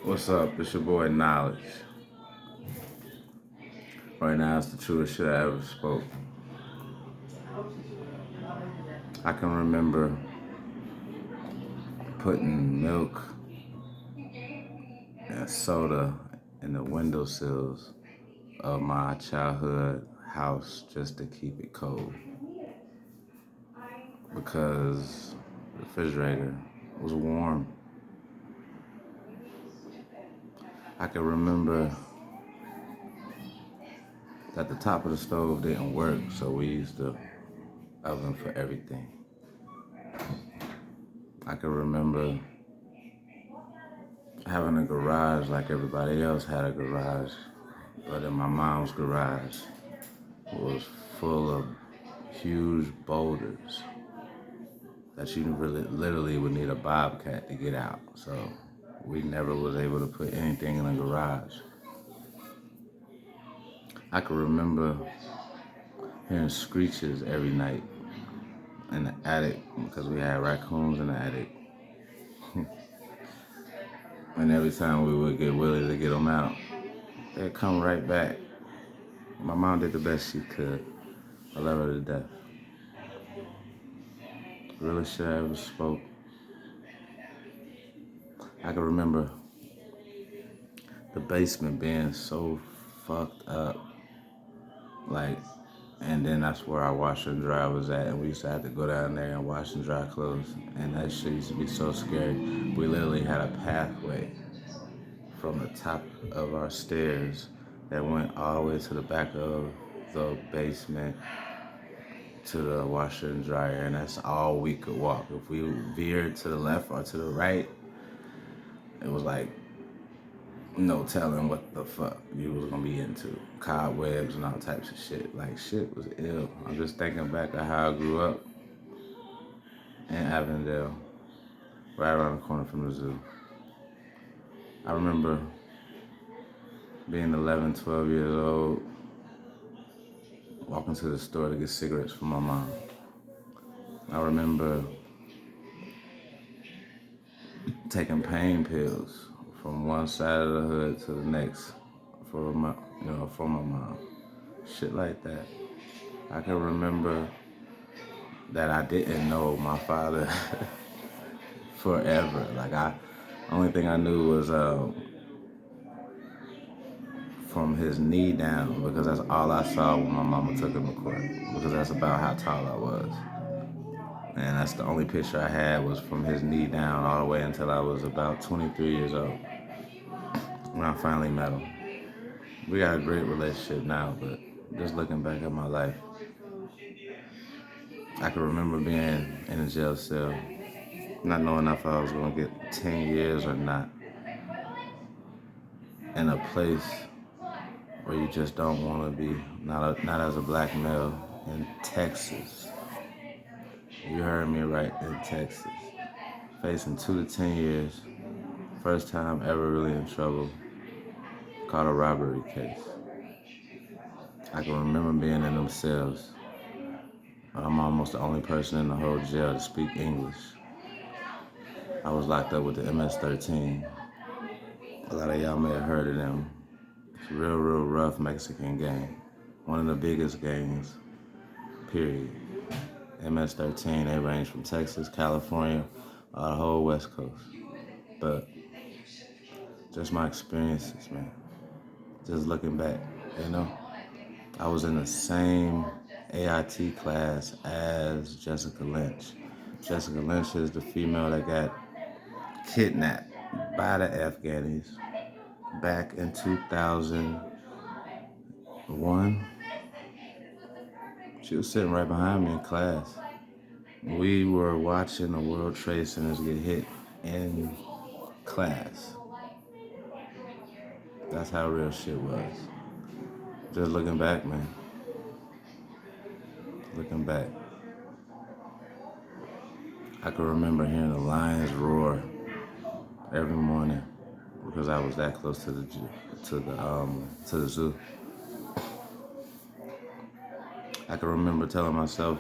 What's up? It's your boy Knowledge. Right now, it's the truest shit I ever spoke. I can remember putting milk and soda in the windowsills of my childhood house just to keep it cold because the refrigerator was warm. I can remember that the top of the stove didn't work, so we used the oven for everything. I can remember having a garage like everybody else had a garage, but in my mom's garage was full of huge boulders that you really literally would need a bobcat to get out. So we never was able to put anything in the garage. I can remember hearing screeches every night in the attic because we had raccoons in the attic. And every time we would get Willie to get them out, they'd come right back. My mom did the best she could. I love her to death. Realest shit I ever spoke. I can remember the basement being so fucked up. Like, and then that's where our washer and dryer was at, and we used to have to go down there and wash and dry clothes. And that shit used to be so scary. We literally had a pathway from the top of our stairs that went all the way to the back of the basement to the washer and dryer, and that's all we could walk. If we veered to the left or to the right, it was like no telling what the fuck you was gonna be into. Cobwebs and all types of shit. Like, shit was ill. I'm just thinking back of how I grew up in Avondale, right around the corner from the zoo. I remember being 11, 12 years old, walking to the store to get cigarettes for my mom. I remember taking pain pills from one side of the hood to the next for for my mom. Shit like that. I can remember that I didn't know my father forever. Only thing I knew was from his knee down, because that's all I saw when my mama took him to court, because that's about how tall I was. And that's the only picture I had was from his knee down all the way until I was about 23 years old when I finally met him. We got a great relationship now, but just looking back at my life, I can remember being in a jail cell, not knowing if I was gonna get 10 years or not, in a place where you just don't want to be, not as a black male in Texas. You heard me right, in Texas. Facing 2 to 10 years, first time ever really in trouble, caught a robbery case. I can remember being in them cells. I'm almost the only person in the whole jail to speak English. I was locked up with the MS-13. A lot of y'all may have heard of them. It's a real, real rough Mexican gang. One of the biggest gangs, period. MS-13, they range from Texas, California, the whole West Coast. But just my experiences, man. Just looking back, I was in the same AIT class as Jessica Lynch. Jessica Lynch is the female that got kidnapped by the Afghanis back in 2001. She was sitting right behind me in class. We were watching the World Trade Centers get hit in class. That's how real shit was. Just looking back, man. Looking back. I can remember hearing the lions roar every morning because I was that close to the zoo. I can remember telling myself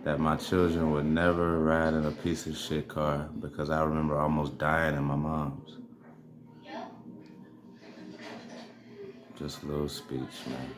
that my children would never ride in a piece of shit car because I remember almost dying in my mom's. Just a little speech, man.